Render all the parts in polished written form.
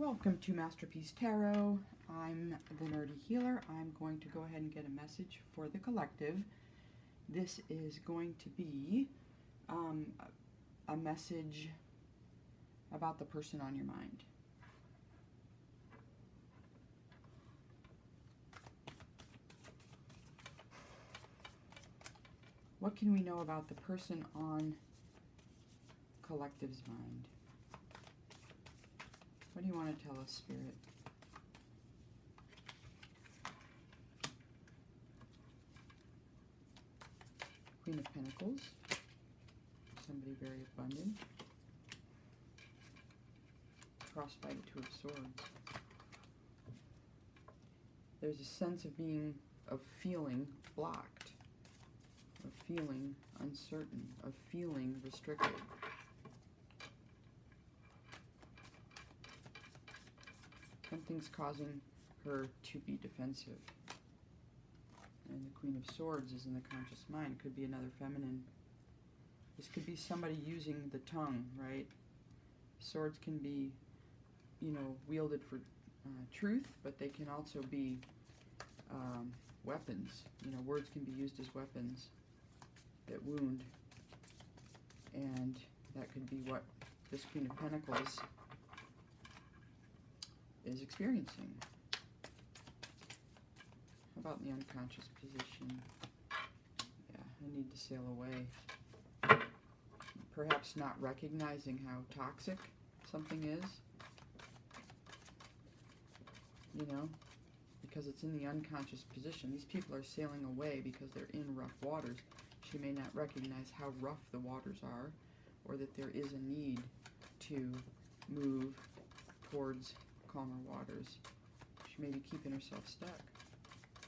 Welcome to Masterpiece Tarot. I'm the Nerdy Healer. I'm going to go ahead and get a message for the collective. This is going to be a message about the person on your mind. What can we know about the person on collective's mind? What do you want to tell us, Spirit? Queen of Pentacles. Somebody very abundant. Crossed by the Two of Swords. There's a sense of feeling blocked, of feeling uncertain, of feeling restricted. Something's causing her to be defensive. And the Queen of Swords is in the conscious mind. Could be another feminine. This could be somebody using the tongue, right? Swords can be, wielded for truth, but they can also be weapons. Words can be used as weapons that wound. And that could be what this Queen of Pentacles is experiencing. How about in the unconscious position? Yeah, I need to sail away. Perhaps not recognizing how toxic something is. Because it's in the unconscious position. These people are sailing away because they're in rough waters. She may not recognize how rough the waters are, or that there is a need to move towards calmer waters. She may be keeping herself stuck,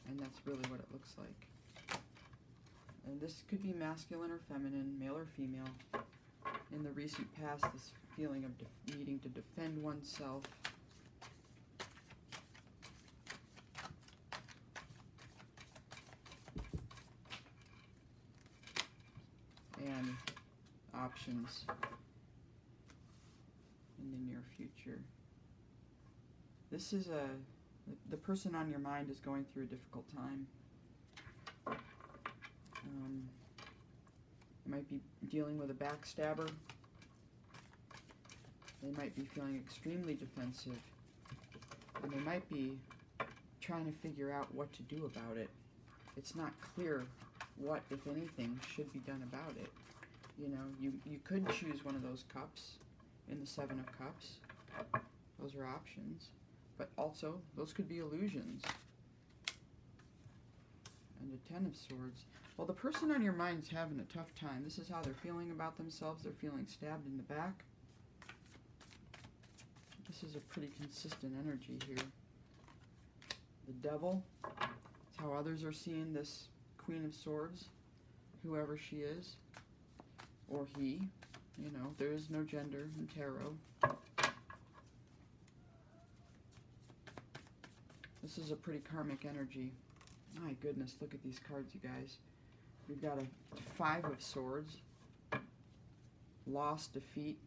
and that's really what it looks like. And this could be masculine or feminine, male or female. In the recent past, this feeling of needing to defend oneself. And options in the near future. This is the person on your mind is going through a difficult time. They might be dealing with a backstabber. They might be feeling extremely defensive. And they might be trying to figure out what to do about it. It's not clear what, if anything, should be done about it. You could choose one of those cups in the Seven of Cups. Those are options. But also, those could be illusions. And the Ten of Swords. Well, the person on your mind's having a tough time. This is how they're feeling about themselves. They're feeling stabbed in the back. This is a pretty consistent energy here. The Devil. It's how others are seeing this Queen of Swords. Whoever she is. Or he. There is no gender in tarot. This is a pretty karmic energy. My goodness, look at these cards, you guys. We've got a Five of Swords. Loss, defeat.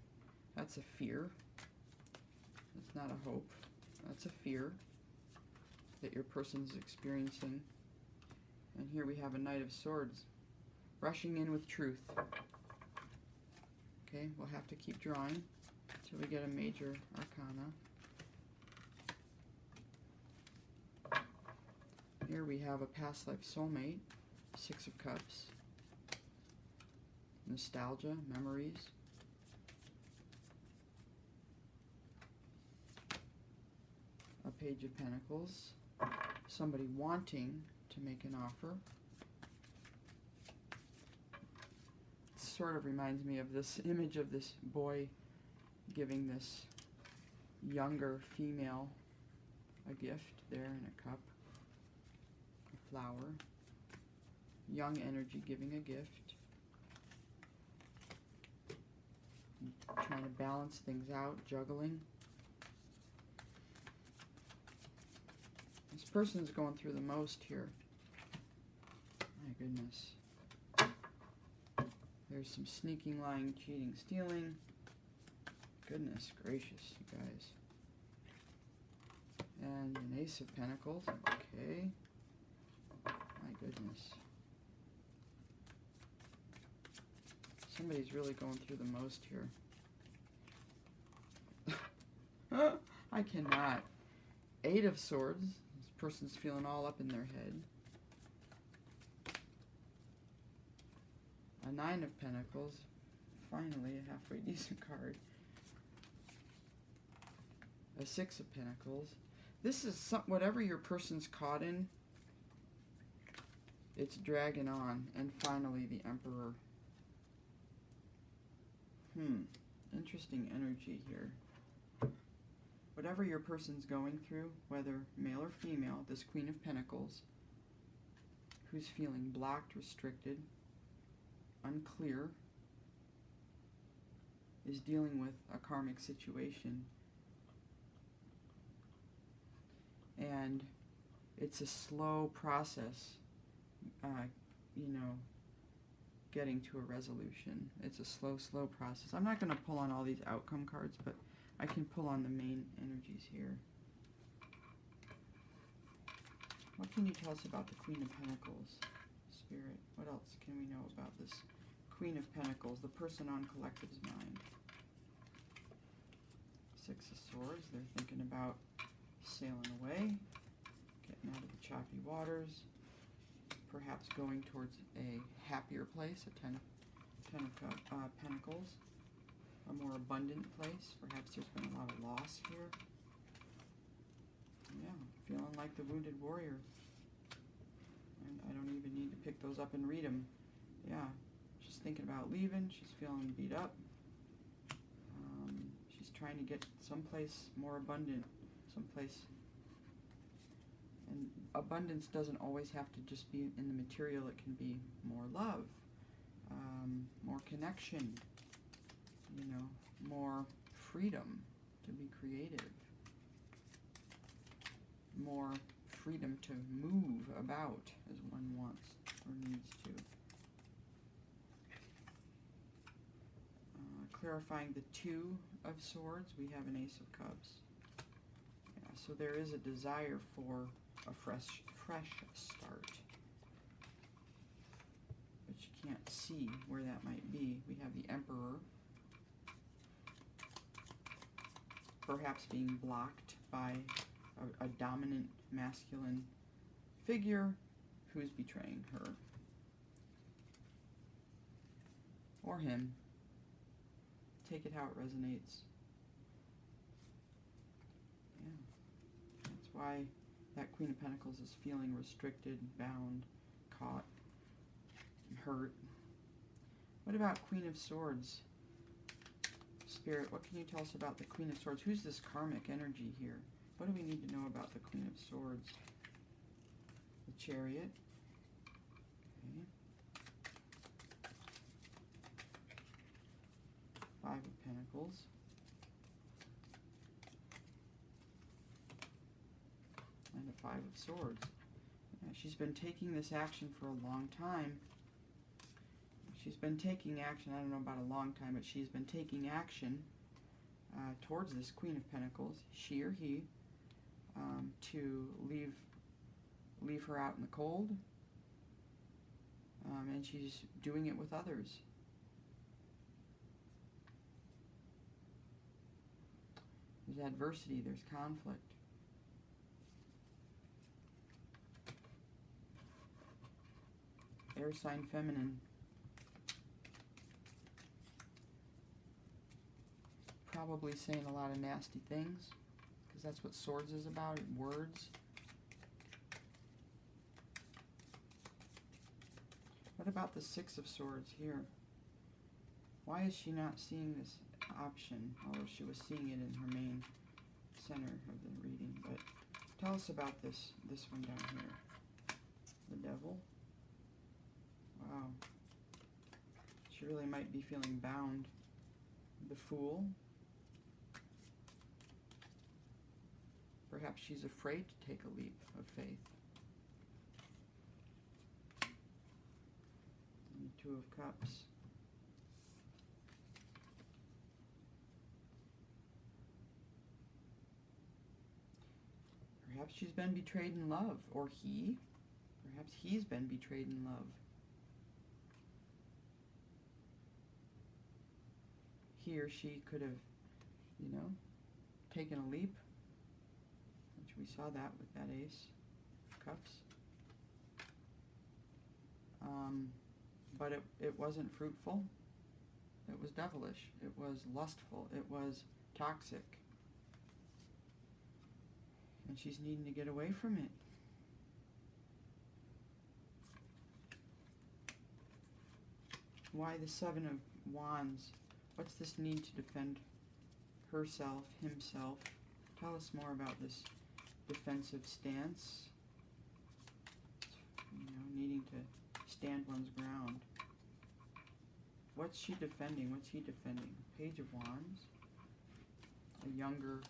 That's a fear. That's not a hope. That's a fear that your person's experiencing. And here we have a Knight of Swords. Rushing in with truth. Okay, we'll have to keep drawing until we get a major arcana. Here we have a past life soulmate, Six of Cups, nostalgia, memories, a Page of Pentacles, somebody wanting to make an offer. It sort of reminds me of this image of this boy giving this younger female a gift there in a cup. Flower, young energy giving a gift, trying to balance things out, juggling. This person's going through the most here. My goodness. There's some sneaking, lying, cheating, stealing. Goodness gracious, you guys. And an Ace of Pentacles. Okay. My goodness. Somebody's really going through the most here. I cannot. Eight of Swords. This person's feeling all up in their head. A Nine of Pentacles. Finally, a halfway decent card. A Six of Pentacles. This is whatever your person's caught in, it's dragging on. And finally, the Emperor. Interesting energy here. Whatever your person's going through, whether male or female, this Queen of Pentacles, who's feeling blocked, restricted, unclear, is dealing with a karmic situation. And it's a slow process, you know, getting to a resolution. It's a slow process. I'm not going to pull on all these outcome cards, but I can pull on the main energies here. What can you tell us about the Queen of Pentacles? Spirit, what else can we know about this Queen of Pentacles, the person on collective's mind? Six of Swords, they're thinking about sailing away, getting out of the choppy waters, perhaps going towards a happier place, a Ten of Pentacles, a more abundant place. Perhaps there's been a lot of loss here. Yeah, feeling like the wounded warrior. And I don't even need to pick those up and read them. Yeah, she's thinking about leaving. She's feeling beat up. She's trying to get someplace more abundant, someplace. And abundance doesn't always have to just be in the material. It can be more love, more connection, you know, more freedom to be creative, more freedom to move about as one wants or needs to. Clarifying the Two of Swords, we have an Ace of Cups. Yeah, so there is a desire for a fresh start. But you can't see where that might be. We have the Emperor. Perhaps being blocked by a dominant masculine figure who's betraying her. Or him. Take it how it resonates. Yeah. That's why that Queen of Pentacles is feeling restricted, bound, caught, hurt. What about Queen of Swords? Spirit, what can you tell us about the Queen of Swords? Who's this karmic energy here? What do we need to know about the Queen of Swords? The Chariot. Okay. Five of Pentacles. And the Five of Swords. Yeah, she's been taking this action for a long time. She's been taking action, I don't know about a long time, but she's been taking action towards this Queen of Pentacles, she or he, to leave her out in the cold. And she's doing it with others. There's adversity, there's conflict. Air sign feminine. Probably saying a lot of nasty things, because that's what Swords is about, words. What about the Six of Swords here? Why is she not seeing this option, although she was seeing it in her main center of the reading? But tell us about this one down here. The Devil. Wow. She really might be feeling bound. The Fool. Perhaps she's afraid to take a leap of faith. And the Two of Cups. Perhaps she's been betrayed in love, or he. Perhaps he's been betrayed in love. He or she could have, you know, taken a leap, which we saw that with that Ace of Cups. But it wasn't fruitful. It was devilish. It was lustful. It was toxic. And she's needing to get away from it. Why the Seven of Wands? What's this need to defend herself, himself? Tell us more about this defensive stance. You know, needing to stand one's ground. What's she defending? What's he defending? Page of Wands. A younger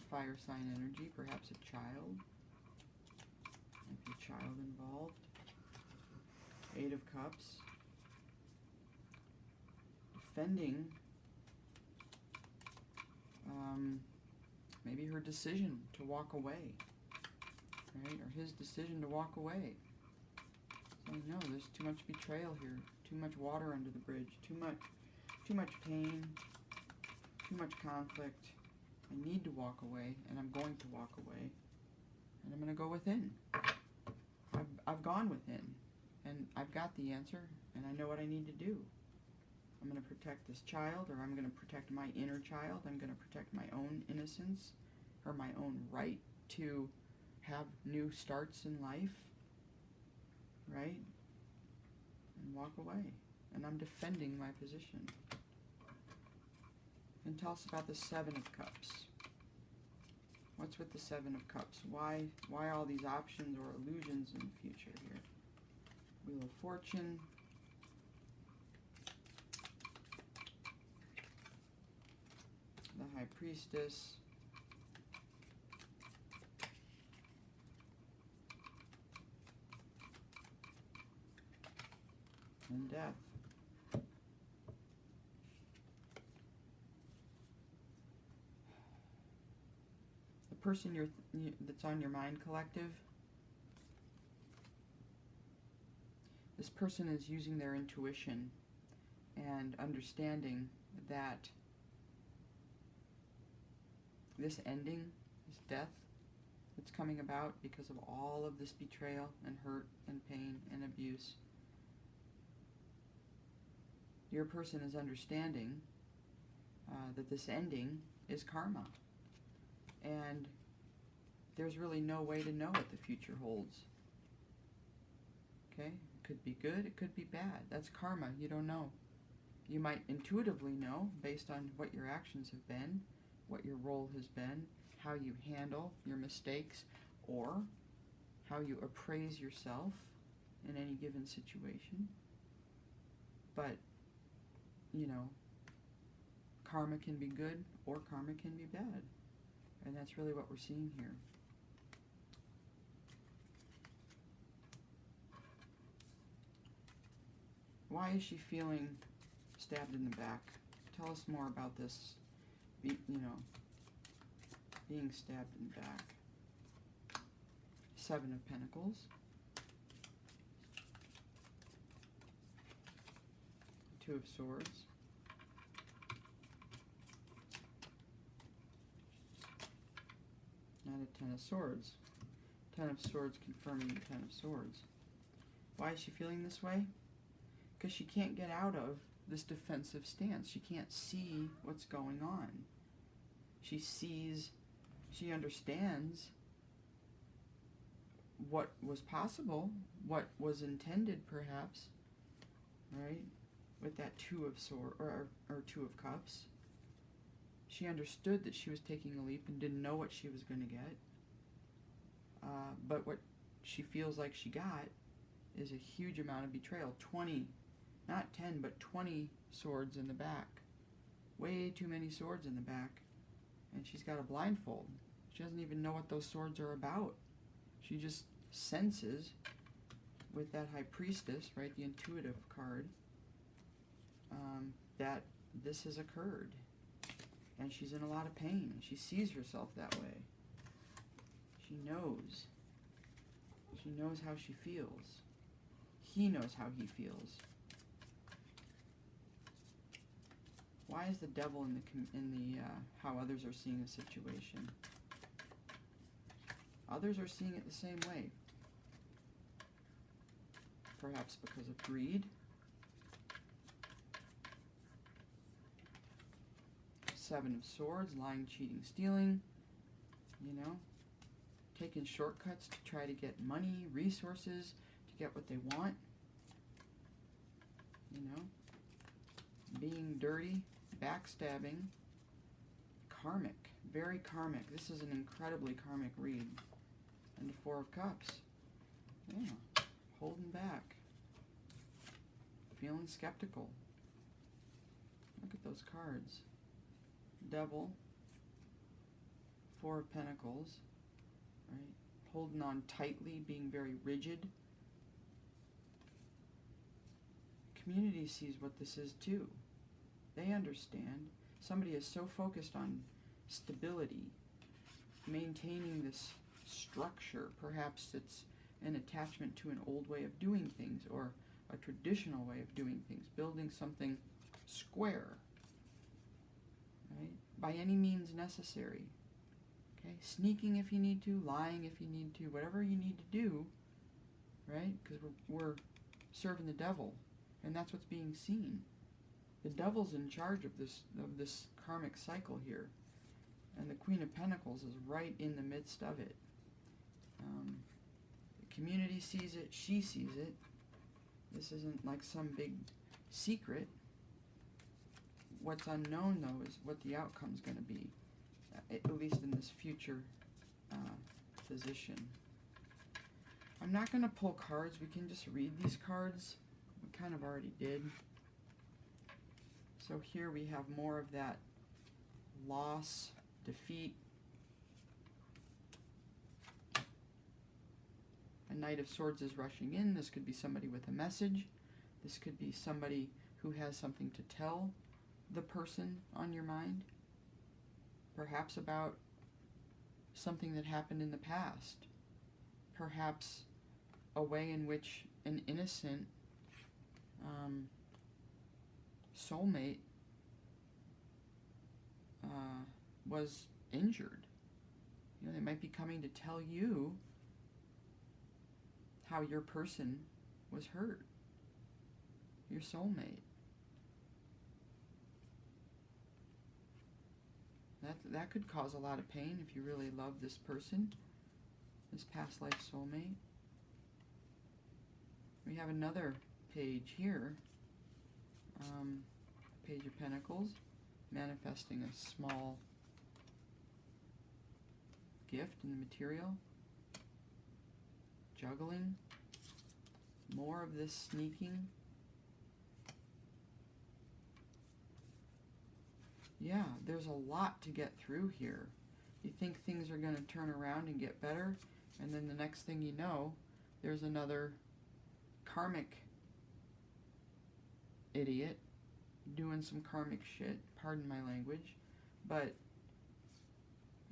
fire sign energy, perhaps a child. Might be a child involved. Eight of Cups. Defending maybe her decision to walk away, right? Or his decision to walk away. Saying, no, there's too much betrayal here, too much water under the bridge, too much pain, too much conflict. I need to walk away, and I'm going to walk away, and I'm going to go within. I've gone within, and I've got the answer, and I know what I need to do. I'm going to protect this child, or I'm going to protect my inner child. I'm going to protect my own innocence, or my own right to have new starts in life, right? And walk away. And I'm defending my position. And tell us about the Seven of Cups. What's with the Seven of Cups? Why all these options or illusions in the future here? Wheel of Fortune. The High Priestess. And Death. The person that's on your mind collective, this person is using their intuition and understanding that this ending, this death that's coming about because of all of this betrayal and hurt and pain and abuse, your person is understanding that this ending is karma. And there's really no way to know what the future holds. Okay? It could be good, it could be bad. That's karma. You don't know. You might intuitively know based on what your actions have been, what your role has been, how you handle your mistakes, or how you appraise yourself in any given situation. But, you know, karma can be good or karma can be bad. And that's really what we're seeing here. Why is she feeling stabbed in the back? Tell us more about this, being stabbed in the back. Seven of Pentacles. Two of Swords. And a Ten of Swords. Ten of Swords confirming the Ten of Swords. Why is she feeling this way? Because she can't get out of this defensive stance. She can't see what's going on. She sees, she understands what was possible, what was intended perhaps, right? With that Two of Swords, or Two of Cups. She understood that she was taking a leap and didn't know what she was going to get. But what she feels like she got is a huge amount of betrayal. 20, not 10, but 20 swords in the back. Way too many swords in the back. And she's got a blindfold. She doesn't even know what those swords are about. She just senses with that High Priestess, right, the intuitive card, that this has occurred. And she's in a lot of pain. She sees herself that way. She knows. She knows how she feels. He knows how he feels. Why is the devil in the how others are seeing the situation? Others are seeing it the same way. Perhaps because of greed. Seven of Swords, lying, cheating, stealing. You know, taking shortcuts to try to get money, resources, to get what they want. You know, being dirty, backstabbing. Karmic, very karmic. This is an incredibly karmic read. And the Four of Cups. Yeah, holding back. Feeling skeptical. Look at those cards. Devil. Four of Pentacles. Right? Holding on tightly, being very rigid. Community sees what this is too. They understand. Somebody is so focused on stability, maintaining this structure. Perhaps it's an attachment to an old way of doing things or a traditional way of doing things, building something square, right? By any means necessary. Okay, sneaking if you need to, lying if you need to, whatever you need to do, right? Because we're serving the devil, and that's what's being seen. The devil's in charge of this karmic cycle here, and the Queen of Pentacles is right in the midst of it. The community sees it, she sees it. This isn't like some big secret. What's unknown, though, is what the outcome's going to be, at least in this future position. I'm not going to pull cards. We can just read these cards. We kind of already did. So here we have more of that loss, defeat. A Knight of Swords is rushing in. This could be somebody with a message. This could be somebody who has something to tell the person on your mind. Perhaps about something that happened in the past. Perhaps a way in which an innocent soulmate was injured. You know, they might be coming to tell you how your person was hurt. Your soulmate. That could cause a lot of pain if you really love this person, this past life soulmate. We have another page here, Page of Pentacles, manifesting a small gift in the material, juggling, more of this sneaking. Yeah, there's a lot to get through here. You think things are going to turn around and get better, and then the next thing you know, there's another karmic idiot doing some karmic shit, pardon my language, but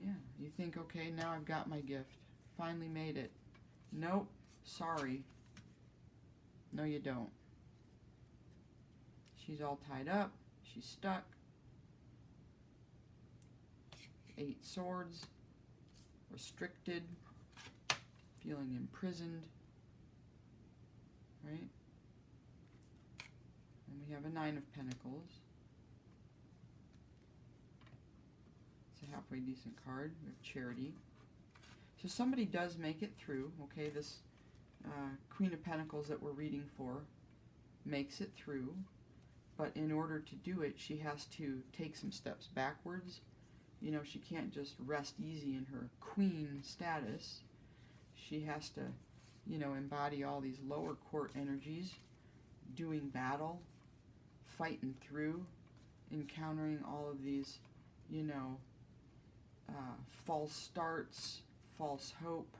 yeah, you think, okay, now I've got my gift, finally made it. Nope, sorry. No, you don't. She's all tied up, she's stuck. 8 Swords, restricted, feeling imprisoned, right? And we have a 9 of Pentacles. It's a halfway decent card. We have Charity. So somebody does make it through, okay? This Queen of Pentacles that we're reading for makes it through, but in order to do it, she has to take some steps backwards. You know, she can't just rest easy in her queen status. She has to, you know, embody all these lower court energies, doing battle, fighting through, encountering all of these, you know, false starts, false hope,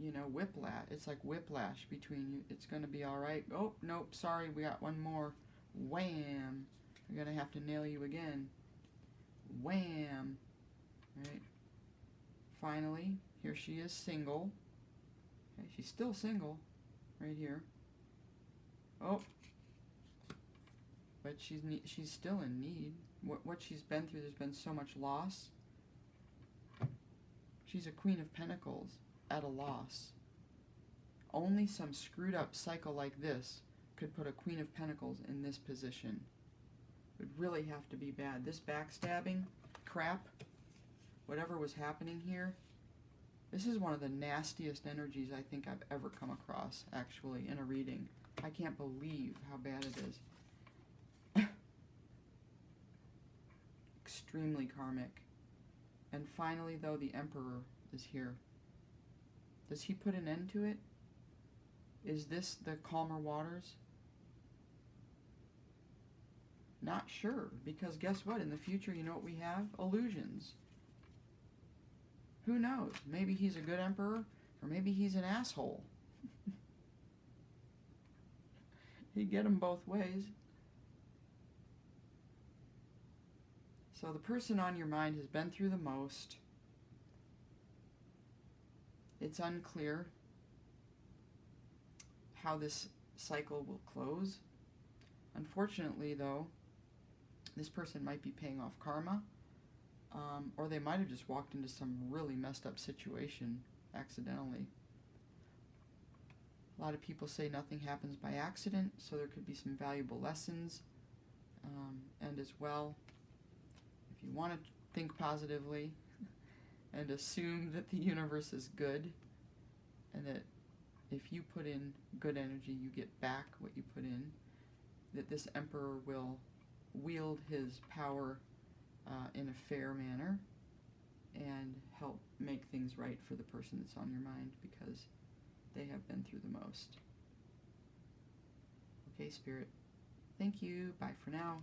you know, whiplash. It's like whiplash between you. It's going to be all right. Oh, nope, sorry, we got one more. Wham! We're going to have to nail you again. Wham! Right? Finally, here she is single. Okay, she's still single, right here. Oh, but she's still in need. What she's been through, there's been so much loss. She's a Queen of Pentacles at a loss. Only some screwed up cycle like this could put a Queen of Pentacles in this position. It would really have to be bad. This backstabbing crap, whatever was happening here, this is one of the nastiest energies I think I've ever come across, actually, in a reading. I can't believe how bad it is. Extremely karmic. And finally, though, the Emperor is here. Does he put an end to it? Is this the calmer waters? Not sure, because guess what? In the future, you know what we have? Illusions. Who knows? Maybe he's a good emperor, or maybe he's an asshole. You get them both ways. So the person on your mind has been through the most. It's unclear how this cycle will close. Unfortunately, though, this person might be paying off karma, or they might have just walked into some really messed up situation accidentally. A lot of people say nothing happens by accident, so there could be some valuable lessons. And as well, if you want to think positively and assume that the universe is good, and that if you put in good energy, you get back what you put in, that this emperor will wield his power in a fair manner and help make things right for the person that's on your mind, because they have been through the most. Okay, Spirit. Thank you. Bye for now.